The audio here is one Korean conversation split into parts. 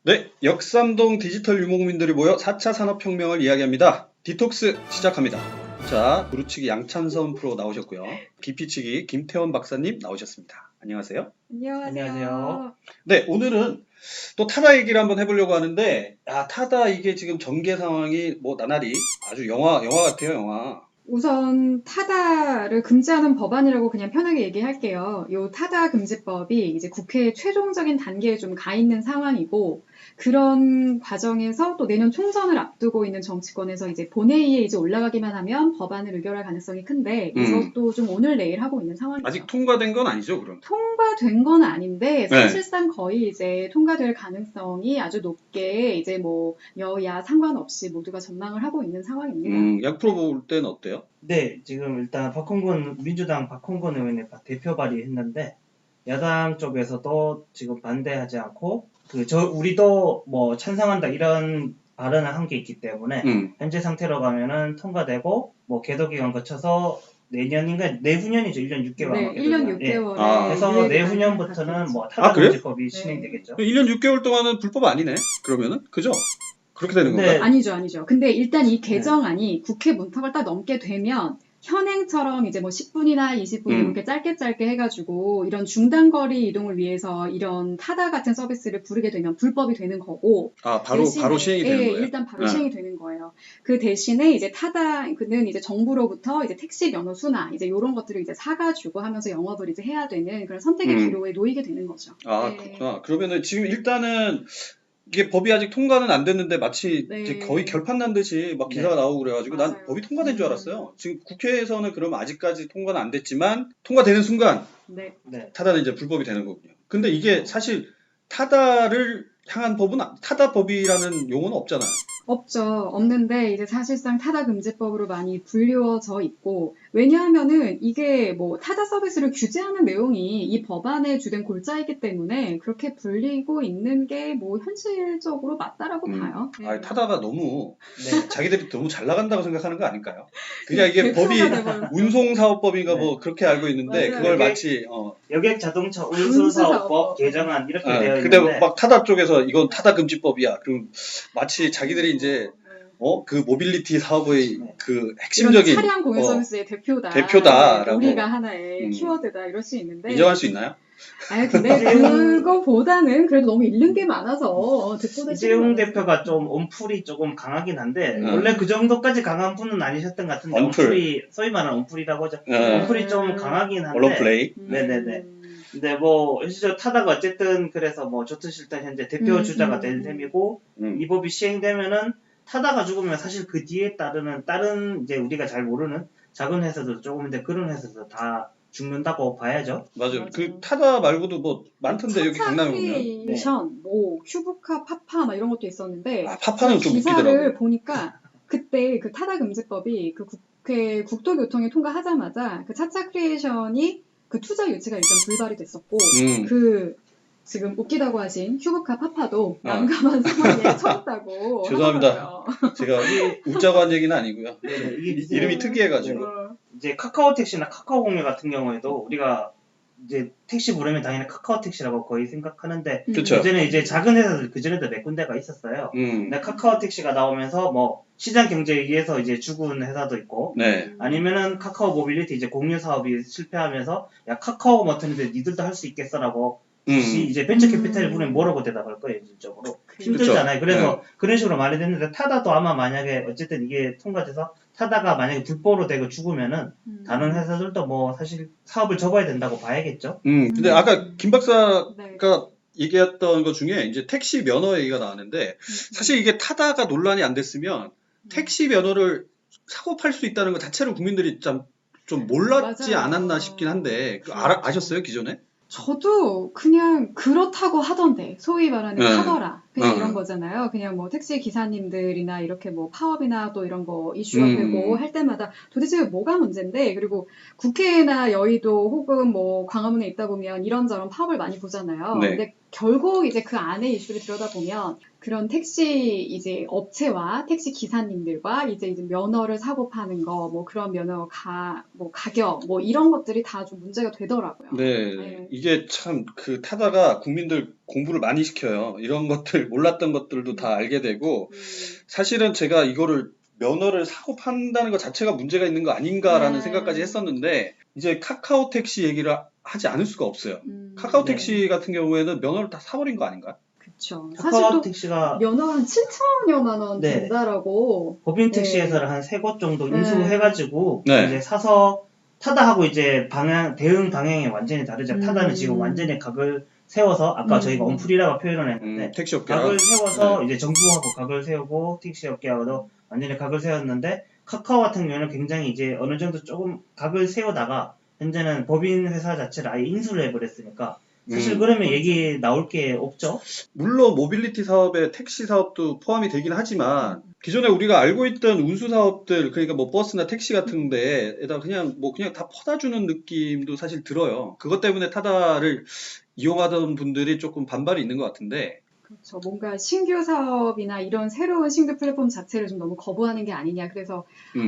네, 역삼동 디지털 유목민들이 모여 4차 산업혁명을 이야기합니다. 디톡스 시작합니다. 자, 부르치기 양찬선 프로 나오셨고요. 기피치기 김태원 박사님 나오셨습니다. 안녕하세요. 안녕하세요. 네, 오늘은 또 타다 얘기를 한번 해보려고 하는데, 타다 이게 지금 전개 상황이 뭐 나날이 아주 영화 같아요, 영화. 우선 타다를 금지하는 법안이라고 그냥 편하게 얘기할게요. 요 타다 금지법이 이제 국회 최종적인 단계에 좀 가 있는 상황이고, 그런 과정에서 또 내년 총선을 앞두고 있는 정치권에서 이제 본회의에 이제 올라가기만 하면 법안을 의결할 가능성이 큰데, 이것도 좀 오늘 내일 하고 있는 상황이죠. 아직 통과된 건 아니죠, 그럼? 통과된 건 아닌데 사실상 거의 이제 통과될 가능성이 아주 높게 이제 뭐 여야 상관없이 모두가 전망을 하고 있는 상황입니다. 약 프로 볼 때는 어때요? 네, 지금 일단 민주당 박홍근 의원이 대표 발의했는데, 야당 쪽에서도 지금 반대하지 않고, 우리도 뭐 찬성한다 이런 발언을 한 게 있기 때문에, 현재 상태로 가면은 통과되고, 뭐 계도기간 거쳐서 내후년이죠. 1년 6개월. 네, 1년 6개월에. 그래서 내후년부터는 뭐 타다금지법이 시행되겠죠. 1년 6개월 동안은 불법 아니네, 그러면은? 그죠? 그렇게 되는 네. 건가? 아니죠. 근데 일단 이 개정안이 국회 문턱을 딱 넘게 되면 현행처럼 이제 뭐 10분이나 20분 이렇게 짧게 해가지고 이런 중단거리 이동을 위해서 이런 타다 같은 서비스를 부르게 되면 불법이 되는 거고. 바로 시행이 되는 거예요? 일단 바로 시행이 되는 거예요. 그 대신에 이제 타다는 이제 정부로부터 이제 택시 면허 수나 이제 이런 것들을 이제 사가지고 하면서 영업을 이제 해야 되는 그런 선택의 기로에 놓이게 되는 거죠. 네. 그렇구나. 그러면은 지금 일단은 이게 법이 아직 통과는 안 됐는데 마치 네. 이제 거의 결판 난 듯이 막 기사가 나오고 그래가지고 난 맞아요. 법이 통과된 줄 알았어요. 지금 국회에서는 그럼 아직까지 통과는 안 됐지만 통과되는 순간 네. 타다는 이제 불법이 되는 거군요. 근데 이게 사실 타다를 향한 법은 타다법이라는 용어는 없잖아요. 없죠. 없는데 이제 사실상 타다 금지법으로 많이 불리워져 있고, 왜냐하면은 이게 뭐 타다 서비스를 규제하는 내용이 이 법안의 주된 골자이기 때문에 그렇게 불리고 있는 게 뭐 현실적으로 맞다라고 봐요. 네. 타다가 너무 자기들이 너무 잘 나간다고 생각하는 거 아닐까요? 그냥 이게 법이 운송사업법인가 뭐 그렇게 알고 있는데 맞아요. 그걸 마치 여객 자동차 운수사업법 개정안 이렇게 되어 근데 있는데, 막 타다 쪽에서 이건 타다 금지법이야. 그럼 마치 자기들이 이제 그 모빌리티 사업의 그 핵심적인 차량 공유 서비스의 대표다라고 우리가 하나의 키워드다 이럴 수 있는데 인정할 수 있나요? 근데 그거보다는 그래도 너무 잃는 게 많아서 듣보다 이재용 대표가 좀 언플이 조금 강하긴 한데, 원래 그 정도까지 강한 분은 아니셨던 것 같은데, 언플이 소위 말하는 언플이라고 하죠. 언플이 좀 강하긴 한데, 언론 플레이. 네네네. 근데 뭐 현실적으로 타다가 어쨌든 그래서 뭐 좋든 싫든 현재 대표 주자가 된 셈이고, 이 법이 시행되면은 타다가 죽으면 사실 그 뒤에 따르는 다른 이제 우리가 잘 모르는 작은 회사도 조금인데 그런 회사도 다 죽는다고 봐야죠. 맞아요. 그 타다 말고도 뭐 많던데 여기 강남에 보면. 크리에이션, 뭐 큐브카, 파파 막 이런 것도 있었는데 파파는 좀 기사를 웃기더라고. 보니까 그때 그 타다 금지법이 그 국회 국토교통위 통과하자마자 그 차차 크리에이션이 그 투자 유치가 일단 불발이 됐었고 그 지금 웃기다고 하신 큐브카 파파도 난감한 상황에 처했다고. 죄송합니다. 제가 웃자고 한 얘기는 아니고요. 이게 이름이 특이해가지고. 이제 카카오 택시나 카카오 공유 같은 경우에도 우리가 이제 택시 부르면 당연히 카카오 택시라고 거의 생각하는데, 그쵸. 예전에 이제 작은 회사들 그전에도 몇 군데가 있었어요. 근데 카카오 택시가 나오면서 뭐 시장 경제에 의해서 이제 죽은 회사도 있고, 아니면은 카카오 모빌리티 이제 공유 사업이 실패하면서 야 카카오 맡았는데 니들도 할 수 있겠어라고 이제 벤처 캐피탈을 부르면 뭐라고 대답할 거예요, 실질적으로. 힘들잖아요. 그래서 그런 식으로 많이 됐는데, 타다도 아마 만약에 어쨌든 이게 통과돼서 타다가 만약에 불법으로 되고 죽으면은 다른 회사들도 뭐 사실 사업을 접어야 된다고 봐야겠죠. 근데 아까 김 박사가 얘기했던 것 중에 이제 택시 면허 얘기가 나왔는데, 사실 이게 타다가 논란이 안 됐으면 택시 면허를 사고 팔 수 있다는 것 자체를 국민들이 좀 몰랐지 않았나 싶긴 한데, 아셨어요, 기존에? 저도 그냥 그렇다고 하던데, 소위 말하는 하더라. 그냥 이런 거잖아요. 그냥 뭐 택시 기사님들이나 이렇게 뭐 파업이나 또 이런 거 이슈가 되고 할 때마다 도대체 뭐가 문제인데, 그리고 국회나 여의도 혹은 뭐 광화문에 있다 보면 이런저런 파업을 많이 보잖아요. 근데 결국 이제 그 안에 이슈를 들여다보면 그런 택시 이제 업체와 택시 기사님들과 이제 면허를 사고 파는 거, 뭐 그런 면허 뭐 가격, 뭐 이런 것들이 다 좀 문제가 되더라고요. 네, 네. 이게 참 그 타다가 국민들 공부를 많이 시켜요. 이런 것들 몰랐던 것들도 다 알게 되고 사실은 제가 이거를 면허를 사고 판다는 것 자체가 문제가 있는 거 아닌가라는 생각까지 했었는데 이제 카카오 택시 얘기를 하지 않을 수가 없어요. 카카오 택시 같은 경우에는 면허를 다 사버린 거 아닌가? 그렇죠. 카카오 택시가 면허 한 7천여만 원 된다라고. 법인 택시회사를 한 3곳 정도 인수해가지고 이제 사서 타다하고 이제 대응 방향이 완전히 다르죠. 타다는 지금 완전히 각을 세워서 아까 저희가 언프리라고 표현을 했는데 각을 세워서 이제 정부하고 각을 세우고 택시업계하고도 완전히 각을 세웠는데 카카오 같은 경우는 굉장히 이제 어느 정도 조금 각을 세우다가 현재는 법인 회사 자체를 아예 인수를 해버렸으니까 사실 그러면 얘기 나올 게 없죠. 물론 모빌리티 사업에 택시 사업도 포함이 되긴 하지만 기존에 우리가 알고 있던 운수 사업들 그러니까 뭐 버스나 택시 같은 데에다 그냥 다 퍼다 주는 느낌도 사실 들어요. 그것 때문에 타다를 이용하던 분들이 조금 반발이 있는 것 같은데. 그렇죠. 뭔가 신규 사업이나 이런 새로운 신규 플랫폼 자체를 좀 너무 거부하는 게 아니냐. 그래서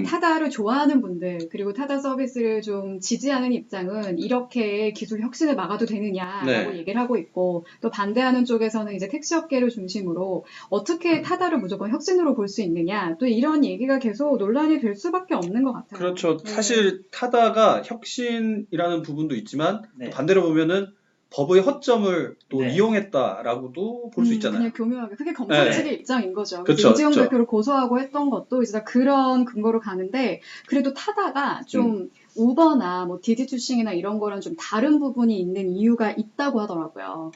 타다를 좋아하는 분들 그리고 타다 서비스를 좀 지지하는 입장은 이렇게 기술 혁신을 막아도 되느냐라고 얘기를 하고 있고 또 반대하는 쪽에서는 이제 택시업계를 중심으로 어떻게 타다를 무조건 혁신으로 볼 수 있느냐 또 이런 얘기가 계속 논란이 될 수밖에 없는 것 같아요. 그렇죠. 사실 타다가 혁신이라는 부분도 있지만 또 반대로 보면은 법의 허점을 또 이용했다라고도 볼 수 있잖아요. 그냥 교묘하게. 그게 검찰 측의 입장인 거죠. 그렇죠, 이재용 대표를 고소하고 했던 것도 이제 그런 근거로 가는데 그래도 타다가 좀 우버나 뭐 디디투싱이나 이런 거랑 좀 다른 부분이 있는 이유가 있다고 하더라고요.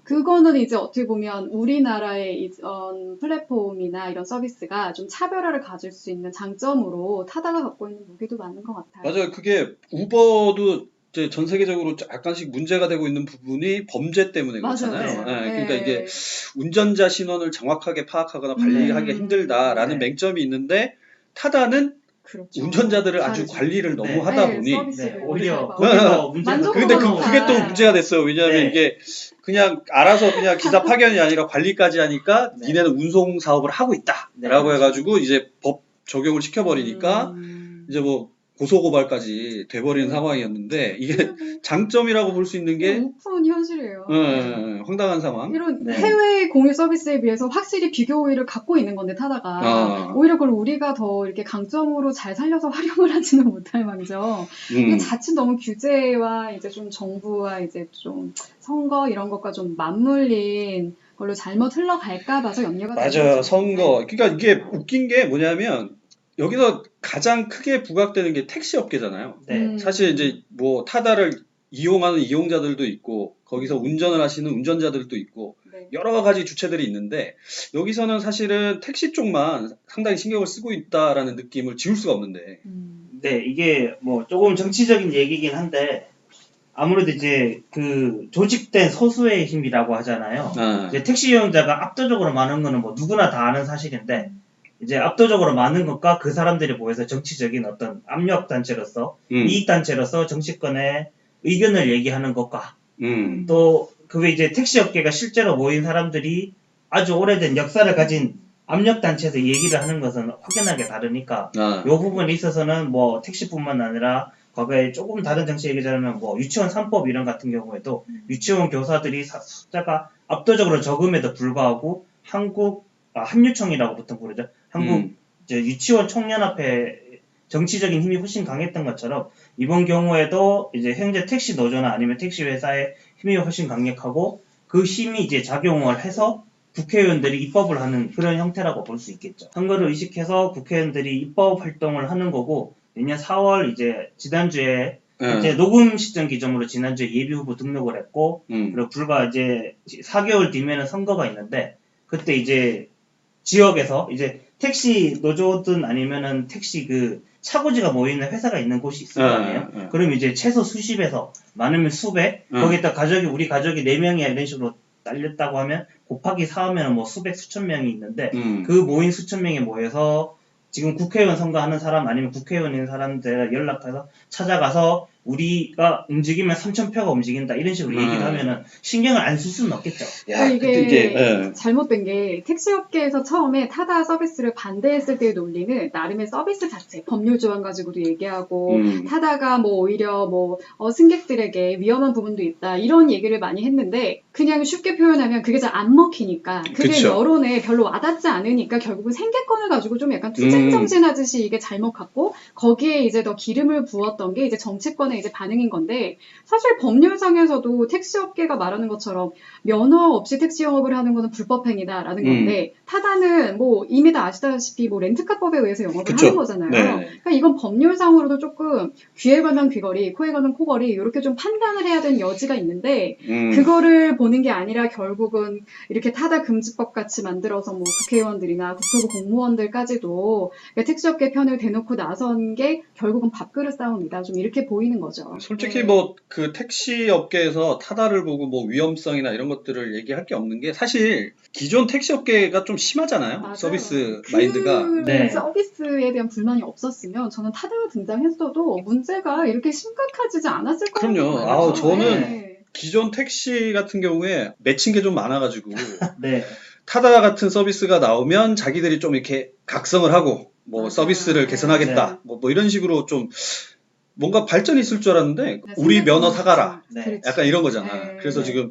그거는 이제 어떻게 보면 우리나라의 이런 플랫폼이나 이런 서비스가 좀 차별화를 가질 수 있는 장점으로 타다가 갖고 있는 무기도 많은 것 같아요. 맞아요. 그게 우버도 이제 전 세계적으로 약간씩 문제가 되고 있는 부분이 범죄 때문에 그렇잖아요. 그러니까 이게 운전자 신원을 정확하게 파악하거나 관리하기가 힘들다라는 맹점이 있는데 타다는 그렇죠. 운전자들을 아주 관리를 너무 하다 보니 오히려 근데 그게 또 문제가 됐어요. 왜냐하면 이게 그냥 알아서 그냥 기사 파견이 아니라 관리까지 하니까 니네는 운송 사업을 하고 있다라고 해가지고 이제 법 적용을 시켜버리니까 이제 뭐 고소고발까지 돼버리는 상황이었는데 이게 장점이라고 볼 수 있는 게 오픈 현실이에요. 황당한 상황. 이런 해외 공유 서비스에 비해서 확실히 비교 우위를 갖고 있는 건데 타다가 오히려 그걸 우리가 더 이렇게 강점으로 잘 살려서 활용을 하지는 못할 망정. 이게 자칫 너무 규제와 이제 좀 정부와 이제 좀 선거 이런 것과 좀 맞물린 걸로 잘못 흘러갈까 봐서 염려가 되는 거죠. 맞아요. 선거. 그러니까 이게 웃긴 게 뭐냐면 여기서 가장 크게 부각되는 게 택시 업계잖아요. 사실 이제 뭐 타다를 이용하는 이용자들도 있고 거기서 운전을 하시는 운전자들도 있고 여러 가지 주체들이 있는데 여기서는 사실은 택시 쪽만 상당히 신경을 쓰고 있다라는 느낌을 지울 수가 없는데. 이게 뭐 조금 정치적인 얘기긴 한데 아무래도 이제 그 조직된 소수의 힘이라고 하잖아요. 이제 택시 이용자가 압도적으로 많은 거는 뭐 누구나 다 아는 사실인데 이제 압도적으로 많은 것과 그 사람들이 모여서 정치적인 어떤 압력 단체로서 이익 단체로서 정치권의 의견을 얘기하는 것과 또 그게 이제 택시 업계가 실제로 모인 사람들이 아주 오래된 역사를 가진 압력 단체에서 얘기를 하는 것은 확연하게 다르니까 이 부분에 있어서는 뭐 택시뿐만 아니라 과거에 조금 다른 정치 얘기자면 뭐 유치원 3법 이런 같은 경우에도 유치원 교사들이 숫자가 압도적으로 적음에도 불구하고 한유총이라고 보통 부르죠. 한국 이제 유치원 총연합회 정치적인 힘이 훨씬 강했던 것처럼 이번 경우에도 이제 현재 택시 노조나 아니면 택시 회사의 힘이 훨씬 강력하고 그 힘이 이제 작용을 해서 국회의원들이 입법을 하는 그런 형태라고 볼 수 있겠죠. 선거를 의식해서 국회의원들이 입법 활동을 하는 거고 내년 4월 이제 지난주에 이제 녹음 시점 기점으로 지난주에 예비후보 등록을 했고 그리고 불과 이제 4개월 뒤면은 선거가 있는데 그때 이제 지역에서 이제 택시 노조든 아니면은 택시 그 차고지가 모이는 회사가 있는 곳이 있을 거 아니에요? 그럼 이제 최소 수십에서 많으면 수백, 거기다 우리 가족이 4명이야 이런 식으로 딸렸다고 하면 곱하기 4하면 뭐 수백, 수천 명이 있는데 그 모인 수천 명이 모여서 지금 국회의원 선거하는 사람 아니면 국회의원인 사람들 연락해서 찾아가서 우리가 움직이면 3,000표가 움직인다 이런 식으로 얘기를 하면은 신경을 안 쓸 수는 없겠죠. 야, 이게 잘못된 게 택시업계에서 처음에 타다 서비스를 반대했을 때의 논리는 나름의 서비스 자체, 법률 조항 가지고도 얘기하고 타다가 뭐 오히려 뭐 승객들에게 위험한 부분도 있다 이런 얘기를 많이 했는데 그냥 쉽게 표현하면 그게 잘 안 먹히니까 그게 그쵸. 여론에 별로 와닿지 않으니까 결국은 생계권을 가지고 좀 약간 투쟁정신하듯이 이게 잘못 갔고 거기에 이제 더 기름을 부었던 게 이제 정치권의 이제 반응인 건데 사실 법률상에서도 택시업계가 말하는 것처럼 면허 없이 택시 영업을 하는 거는 불법행위다라는 건데 타다는 뭐 이미 다 아시다시피 뭐 렌트카법에 의해서 영업을 그쵸. 하는 거잖아요. 네. 그러니까 이건 법률상으로도 조금 귀에 걸면 귀걸이, 코에 걸면 코걸이 이렇게 좀 판단을 해야 되는 여지가 있는데 그거를 보는 게 아니라 결국은 이렇게 타다 금지법 같이 만들어서 뭐 국회의원들이나 국토부 공무원들까지도 그러니까 택시업계 편을 대놓고 나선 게 결국은 밥그릇 싸움이다. 좀 이렇게 보이는 거죠. 솔직히 뭐 그 택시 업계에서 타다를 보고 뭐 위험성이나 이런 것들을 얘기할 게 없는 게 사실 기존 택시 업계가 좀 심하잖아요. 맞아요. 서비스 마인드가. 네. 서비스에 대한 불만이 없었으면 저는 타다가 등장했어도 문제가 이렇게 심각해지지 않았을 거예요. 그럼요. 아우, 저는 기존 택시 같은 경우에 맺힌 게 좀 많아가지고 네. 타다 같은 서비스가 나오면 자기들이 좀 이렇게 각성을 하고 뭐 맞아요. 서비스를 개선하겠다. 네. 뭐 이런 식으로 좀 뭔가 발전이 있을 줄 알았는데 네, 우리 면허 사가라. 네. 그렇지. 약간 이런 거잖아. 네. 그래서 지금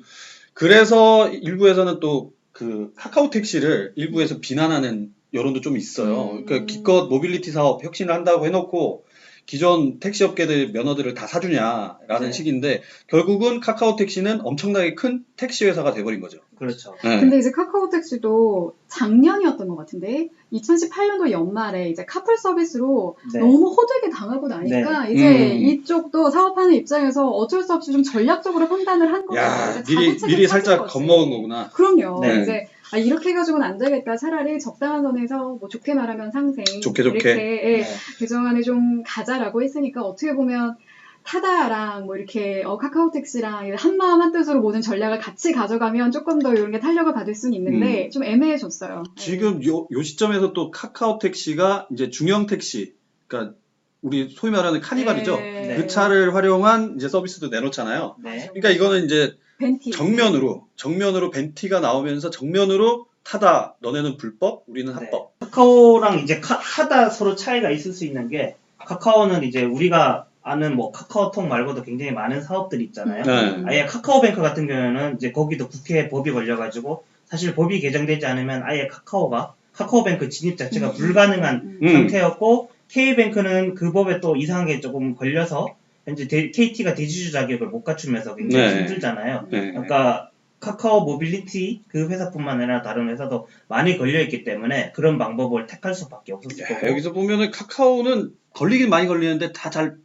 그래서 일부에서는 또 그 카카오 택시를 일부에서 비난하는 여론도 좀 있어요. 그러니까 기껏 모빌리티 사업 혁신을 한다고 해놓고 기존 택시 업계들 면허들을 다 사주냐라는 네. 식인데 결국은 카카오 택시는 엄청나게 큰 택시 회사가 돼버린 거죠. 그렇죠. 네. 근데 이제 카카오 택시도 작년이었던 것 같은데 2018년도 연말에 이제 카풀 서비스로 네. 너무 호되게 당하고 나니까 이제 이쪽도 사업하는 입장에서 어쩔 수 없이 좀 전략적으로 판단을 한 거죠. 야, 이제 미리 자구책을 살짝 찾은 거지. 겁먹은 거구나. 그럼요. 네. 이제 이렇게 해가지고는 안 되겠다. 차라리 적당한 선에서 뭐 좋게 말하면 상생 좋게. 이렇게 네. 개정안에 좀 가자라고 했으니까 어떻게 보면 타다랑 뭐 이렇게 카카오 택시랑 한마음 한뜻으로 모든 전략을 같이 가져가면 조금 더 이런 게 탄력을 받을 수는 있는데 좀 애매해졌어요. 지금 요 시점에서 또 카카오 택시가 이제 중형 택시, 그러니까 우리 소위 말하는 카니발이죠. 네. 그 차를 활용한 이제 서비스도 내놓잖아요. 네. 그러니까 이거는 이제 벤티. 정면으로 벤티가 나오면서 정면으로 타다, 너네는 불법, 우리는 네. 합법. 카카오랑 이제 타다 서로 차이가 있을 수 있는 게 카카오는 이제 우리가 아는 뭐 카카오톡 말고도 굉장히 많은 사업들이 있잖아요. 네. 아예 카카오뱅크 같은 경우에는 이제 거기도 국회에 법이 걸려가지고 사실 법이 개정되지 않으면 아예 카카오뱅크 진입 자체가 불가능한 상태였고 K뱅크는 그 법에 또 이상하게 조금 걸려서 현재 KT가 대주주 자격을 못 갖추면서 굉장히 힘들잖아요. 네. 그러니까 카카오 모빌리티 그 회사뿐만 아니라 다른 회사도 많이 걸려있기 때문에 그런 방법을 택할 수밖에 없었을 거고. 여기서 보면은 카카오는 걸리긴 많이 걸리는데 다 잘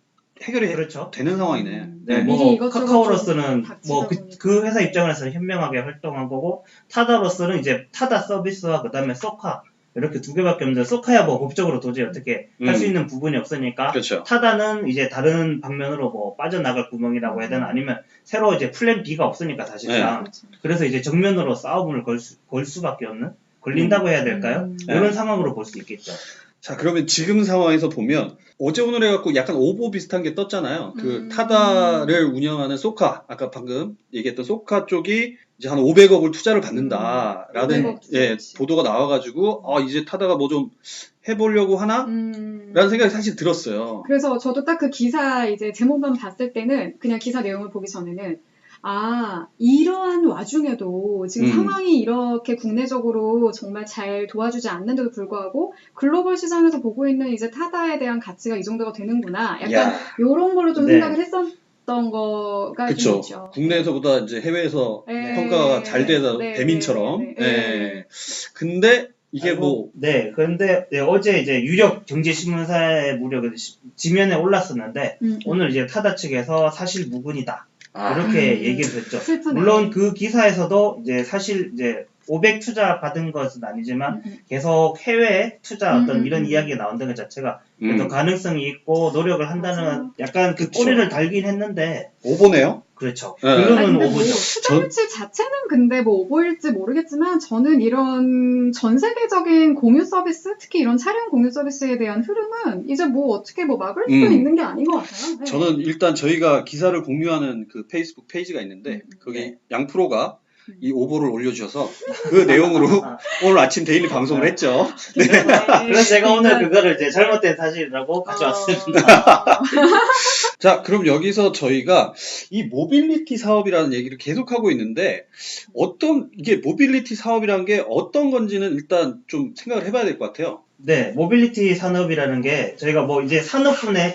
해결이 그렇죠. 되는 상황이네. 네, 미리 뭐 이것저것 카카오로서는 좀 뭐 그 회사 입장에서는 현명하게 활동한 거고 타다로서는 이제 타다 서비스와 그 다음에 소카 이렇게 두 개밖에 없는데 소카야 뭐 법적으로 도저히 어떻게 할 수 있는 부분이 없으니까 그렇죠. 타다는 이제 다른 방면으로 뭐 빠져나갈 구멍이라고 해야 되나 아니면 새로 이제 플랜 B가 없으니까 사실상 그래서 이제 정면으로 싸움을 걸 수밖에 없는 걸린다고 해야 될까요? 이런 상황으로 볼 수 있겠죠. 자, 그러면 지금 상황에서 보면 어제 오늘 해갖고 약간 오보 비슷한 게 떴잖아요. 그 타다를 운영하는 소카, 아까 방금 얘기했던 소카 쪽이 이제 한 500억을 투자를 받는다라는 보도가 나와가지고 이제 타다가 뭐 좀 해보려고 하나? 라는 생각이 사실 들었어요. 그래서 저도 딱 그 기사 이제 제목만 봤을 때는 그냥 기사 내용을 보기 전에는 이러한 와중에도 지금 상황이 이렇게 국내적으로 정말 잘 도와주지 않는데도 불구하고 글로벌 시장에서 보고 있는 이제 타다에 대한 가치가 이 정도가 되는구나. 약간 이런 걸로 좀 생각을 했었던 거가 좀 있죠. 국내에서보다 이제 해외에서 평가가 잘 되다 배민처럼. 근데 이게 그런데 어제 이제 유력 경제신문사의 무려 지면에 올랐었는데 오늘 이제 타다 측에서 사실 무근이다. 이렇게 얘기를 했죠. 슬프네. 물론 그 기사에서도 이제 사실 이제 500 투자 받은 것은 아니지만 계속 해외 투자 어떤 이런 이야기가 나온다는 것 자체가 그래도 가능성이 있고 노력을 한다는 약간 그 꼬리를 달긴 했는데 오보네요? 그렇죠. 네. 결론은 뭐 오보죠. 투자 유치 자체는 근데 뭐 오보일지 모르겠지만 저는 이런 전 세계적인 공유 서비스, 특히 이런 차량 공유 서비스에 대한 흐름은 이제 뭐 어떻게 뭐 막을 수 있는 게 아닌 것 같아요. 네. 저는 일단 저희가 기사를 공유하는 그 페이스북 페이지가 있는데 거기 양프로가 이 오보를 올려주셔서 그 내용으로 오늘 아침 데일리 방송을 했죠. 네. 그래서 제가 오늘 그거를 이제 잘못된 사실이라고 가져왔습니다. 자, 그럼 여기서 저희가 이 모빌리티 사업이라는 얘기를 계속하고 있는데 이게 모빌리티 사업이라는 게 어떤 건지는 일단 좀 생각을 해봐야 될 것 같아요. 네, 모빌리티 산업이라는 게 저희가 뭐 이제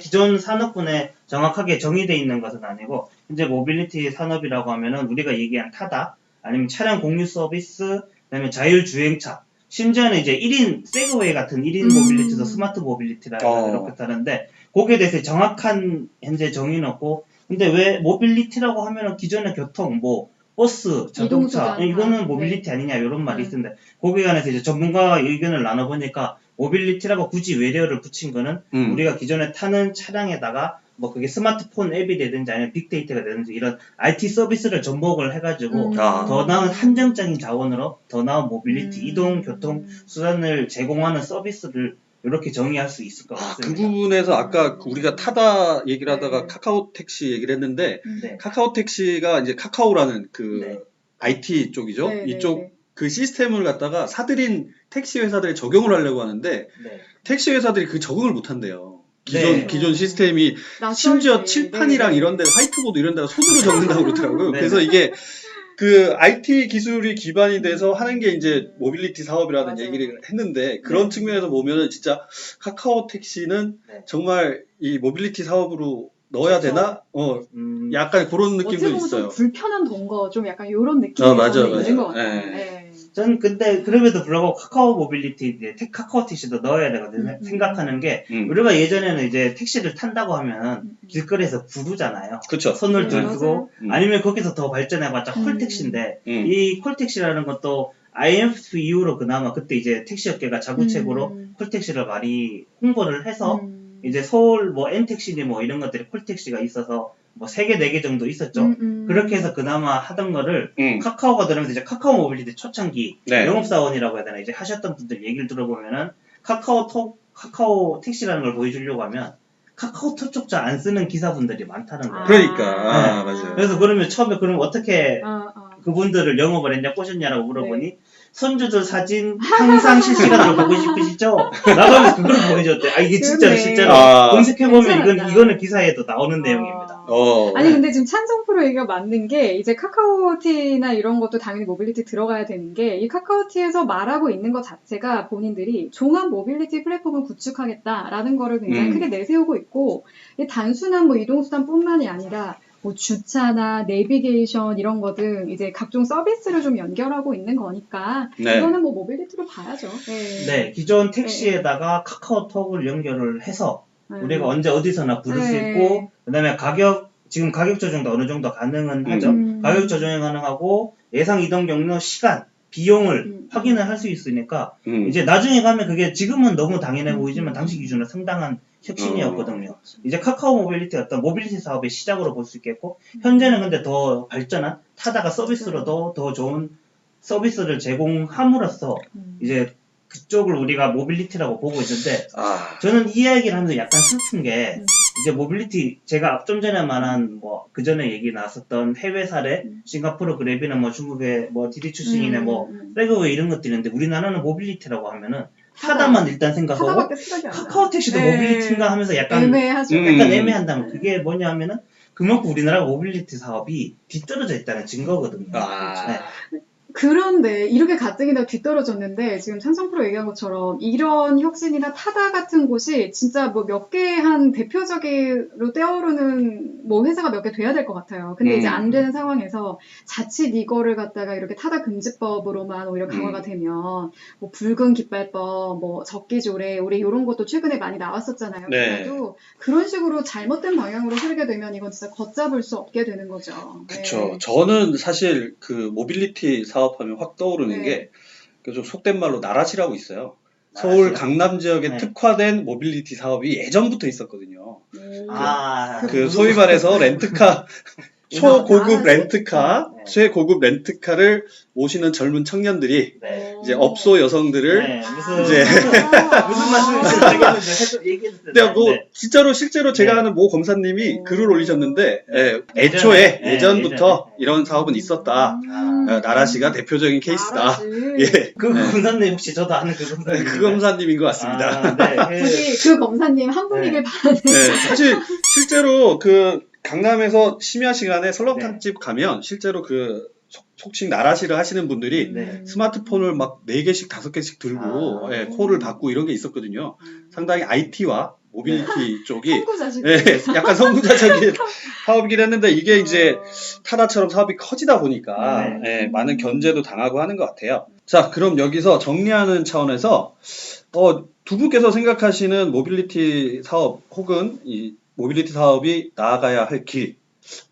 기존 산업군에 정확하게 정의되어 있는 것은 아니고 이제 모빌리티 산업이라고 하면은 우리가 얘기한 타다 아니면 차량 공유 서비스, 그다음에 자율주행차, 심지어는 이제 1인 세그웨이 같은 1인 모빌리티도 스마트 모빌리티라고 이렇게 하는데 거기에 대해서 정확한 현재 정의는 없고 근데 왜 모빌리티라고 하면은 기존의 교통 뭐 버스, 자동차 이거는 모빌리티 아니냐 이런 말이 있는데 거기에 관해서 이제 전문가와 의견을 나눠보니까 모빌리티라고 굳이 외래어를 붙인 거는 우리가 기존에 타는 차량에다가 뭐 그게 스마트폰 앱이 되든지 아니면 빅데이터가 되든지 이런 IT 서비스를 접목을 해가지고 더 나은 한정적인 자원으로 더 나은 모빌리티, 이동, 교통 수단을 제공하는 서비스를 이렇게 정의할 수 있을 것 같습니다. 그 부분에서 아까 우리가 타다 얘기를 하다가 카카오 택시 얘기를 했는데 카카오 택시가 이제 카카오라는 그 IT 쪽이죠. 이쪽 그 시스템을 갖다가 사들인 택시 회사들에 적용을 하려고 하는데 택시 회사들이 그 적응을 못 한대요. 기존 시스템이 심지어 칠판이랑 이런 데 화이트보드 이런 데가 손으로 적는다고 그러더라고요. 그래서 이게 그 IT 기술이 기반이 돼서 하는 게 이제 모빌리티 사업이라는 얘기를 했는데 그런 측면에서 보면은 진짜 카카오 택시는 정말 이 모빌리티 사업으로 넣어야 되나? 약간 그런 느낌도 있어요. 좀 불편한 동거 좀 약간 이런 느낌이 있는 것 같아요. 전 근데 그럼에도 불구하고 카카오 모빌리티 이제 카카오 택시도 넣어야 되거든요. 생각하는 게 우리가 예전에는 이제 택시를 탄다고 하면 길거리에서 부르잖아요. 그렇죠. 손을 들고 아니면 거기서 더 발전해봤자 콜택시인데 이 콜택시라는 것도 IMF 이후로 그나마 그때 이제 택시업계가 자구책으로 콜택시를 많이 홍보를 해서 이제 서울 뭐 N택시니 뭐 이런 것들이 콜택시가 있어서 뭐 3개, 4개 정도 있었죠. 그렇게 해서 그나마 하던 거를 카카오가 들으면서 이제 카카오 모빌리티 초창기 영업사원이라고 해야 되나 이제 하셨던 분들 얘기를 들어보면은 카카오 택시라는 걸 보여주려고 하면 카카오톡 쪽자 안 쓰는 기사분들이 많다는 거예요. 그러니까. 맞아요. 그래서 그러면 처음에 그럼 어떻게 그분들을 영업을 했냐 꼬셨냐라고 물어보니 손주들 사진 항상 실시간으로 보고 싶으시죠? 나가면서 그걸 보여줬대. 이게 진짜로 실제로 검색해보면 이거는 기사에도 나오는 내용입니다. 아니 근데 지금 찬성 프로 얘기가 맞는 게 이제 카카오티나 이런 것도 당연히 모빌리티 들어가야 되는 게 이 카카오티에서 말하고 있는 것 자체가 본인들이 종합 모빌리티 플랫폼을 구축하겠다라는 거를 굉장히 크게 내세우고 있고 단순한 뭐 이동수단뿐만이 아니라 뭐 주차나 내비게이션 이런 거 등 이제 각종 서비스를 좀 연결하고 있는 거니까 이거는 뭐 모빌리티로 봐야죠. 네, 기존 택시에다가 카카오톡을 연결을 해서 우리가 언제 어디서나 부를 수 있고 그다음에 지금 가격 조정도 어느 정도 가능은 하죠. 가격 조정이 가능하고 예상 이동 경로 시간 비용을 확인을 할 수 있으니까 이제 나중에 가면 그게 지금은 너무 당연해 보이지만 당시 기준으로 상당한 혁신이었거든요. 이제 카카오 모빌리티 어떤 모빌리티 사업의 시작으로 볼 수 있겠고 현재는 근데 더 발전한 타다가 서비스로도 더 좋은 서비스를 제공함으로써 이제 그쪽을 우리가 모빌리티라고 보고 있는데 저는 이 이야기를 하면서 약간 슬픈 게 이제 모빌리티 제가 좀 전에 말한 뭐 그 전에 얘기 나왔었던 해외 사례 싱가포르 그랩이나 뭐 중국의 뭐 디디추싱이나 뭐 세그웨이 이런 것들이 있는데 우리나라는 모빌리티라고 하면은 타다만 일단 생각하고 카카오 택시도 모빌리티인가 하면서 약간 애매한다면 그게 뭐냐 하면은 그만큼 우리나라 모빌리티 사업이 뒤떨어져 있다는 증거거든요. 그런데 이렇게 가뜩이나 뒤떨어졌는데 지금 찬성 프로 얘기한 것처럼 이런 혁신이나 타다 같은 곳이 진짜 뭐 몇 개 한 대표적으로 떠오르는 뭐 회사가 몇 개 돼야 될 것 같아요. 근데 이제 안 되는 상황에서 자칫 이거를 갖다가 이렇게 타다 금지법으로만 오히려 강화가 되면 뭐 붉은 깃발법, 뭐 적기조례, 우리 이런 것도 최근에 많이 나왔었잖아요. 그래도 그런 식으로 잘못된 방향으로 흐르게 되면 이건 진짜 걷잡을 수 없게 되는 거죠. 그렇죠. 저는 사실 그 모빌리티 사업 사업하면 확 떠오르는 네. 게 좀 속된 말로 나라시라고 있어요. 서울 강남 지역에 네. 특화된 모빌리티 사업이 예전부터 있었거든요. 아, 그 소위 말해서 렌트카 초고급 렌트카, 네. 최고급 렌트카를 모시는 젊은 청년들이 네. 이제 업소 여성들을 네, 무슨 이제 무슨 말씀인지 모르겠는데 얘기해주세요. 근데 뭐 네. 실제로 제가 네. 아는 모 검사님이 글을 올리셨는데 네. 애초에 네. 예전부터 예전에. 이런 사업은 있었다. 나라시가 대표적인 케이스다. 나라시. 예. 그 검사님 혹시 저도 아는 그 검사님. 그 검사님인 것 같습니다. 아, 네. 우리 그 검사님 한 분이길 바라는. 네, 사실 실제로 그 강남에서 심야 시간에 설렁탕집 가면 실제로 그 속칭 나라시를 하시는 분들이 네. 스마트폰을 막 4개씩 5개씩 들고 아. 예, 콜을 받고 이런 게 있었거든요. 상당히 IT와 모빌리티 쪽이 선구자식. 예, 약간 선구자적인 사업이긴 했는데 이게 이제 타다처럼 사업이 커지다 보니까 예, 많은 견제도 당하고 하는 것 같아요. 자, 그럼 여기서 정리하는 차원에서 두 분께서 생각하시는 모빌리티 사업 혹은 이 모빌리티 사업이 나아가야 할 길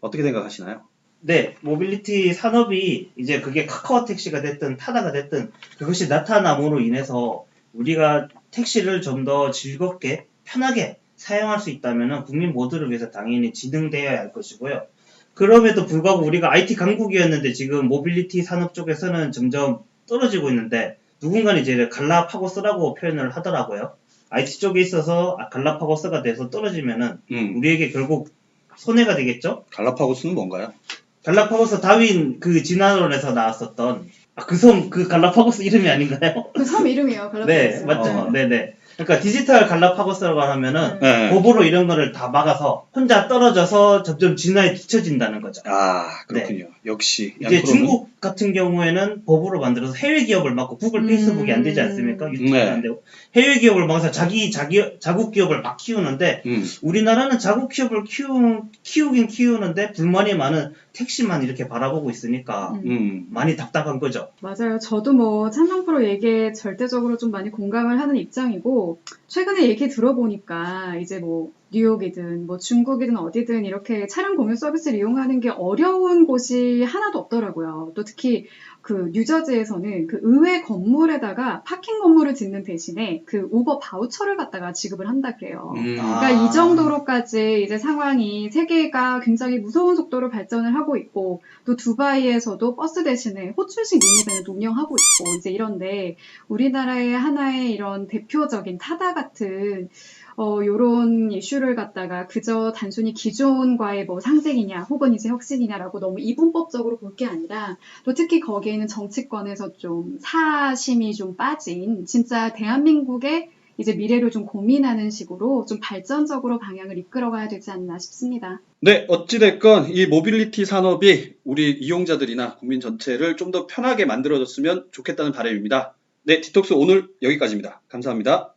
어떻게 생각하시나요? 네, 모빌리티 산업이 이제 그게 카카오 택시가 됐든 타다가 됐든 그것이 나타남으로 인해서 우리가 택시를 좀 더 즐겁게 편하게 사용할 수 있다면 국민 모두를 위해서 당연히 진흥되어야 할 것이고요. 그럼에도 불구하고 우리가 IT 강국이었는데 지금 모빌리티 산업 쪽에서는 점점 떨어지고 있는데 누군가는 이제 갈라파고스라고 표현을 하더라고요. IT 쪽에 있어서 갈라파고스가 돼서 떨어지면은 우리에게 결국 손해가 되겠죠? 갈라파고스는 뭔가요? 갈라파고스 다윈 그 진화론에서 나왔었던 그 섬, 그 갈라파고스 이름이 아닌가요? 그 섬 이름이에요. 갈라파고스. 네, 맞죠. 네네. 그러니까 디지털 갈라파고스라고 하면은 네. 법으로 이런 거를 다 막아서 혼자 떨어져서 점점 진화에 뒤처진다는 거죠. 아, 그렇군요. 역시. 이제 양프로는? 중국 같은 경우에는 법으로 만들어서 해외 기업을 막고 구글, 페이스북이 안 되지 않습니까? 유튜브도 네. 안 되고 해외 기업을 막아서 자국 기업을 막 키우는데 우리나라는 자국 기업을 키우긴 키우는데 불만이 많은 택시만 이렇게 바라보고 있으니까 많이 답답한 거죠. 맞아요. 저도 뭐 찬성 프로 얘기에 절대적으로 좀 많이 공감을 하는 입장이고 최근에 얘기 들어보니까 이제 뭐 뉴욕이든 뭐 중국이든 어디든 이렇게 차량 공유 서비스를 이용하는 게 어려운 곳이 하나도 없더라고요. 또 특히 그 뉴저지에서는 그 의회 건물에다가 파킹 건물을 짓는 대신에 그 우버 바우처를 갖다가 지급을 한다 그래요. 그러니까 이 정도로까지 이제 상황이 세계가 굉장히 무서운 속도로 발전을 하고 있고 또 두바이에서도 버스 대신에 호출식 미니밴을 운영하고 있고 이제 이런데 우리나라의 하나의 이런 대표적인 타다 같은 요런 이슈를 갖다가 그저 단순히 기존과의 뭐 상생이냐 혹은 이제 혁신이냐라고 너무 이분법적으로 볼 게 아니라 또 특히 거기에는 정치권에서 좀 사심이 좀 빠진 진짜 대한민국의 이제 미래를 좀 고민하는 식으로 좀 발전적으로 방향을 이끌어가야 되지 않나 싶습니다. 네, 어찌됐건 이 모빌리티 산업이 우리 이용자들이나 국민 전체를 좀 더 편하게 만들어줬으면 좋겠다는 바람입니다. 네, 디톡스 오늘 여기까지입니다. 감사합니다.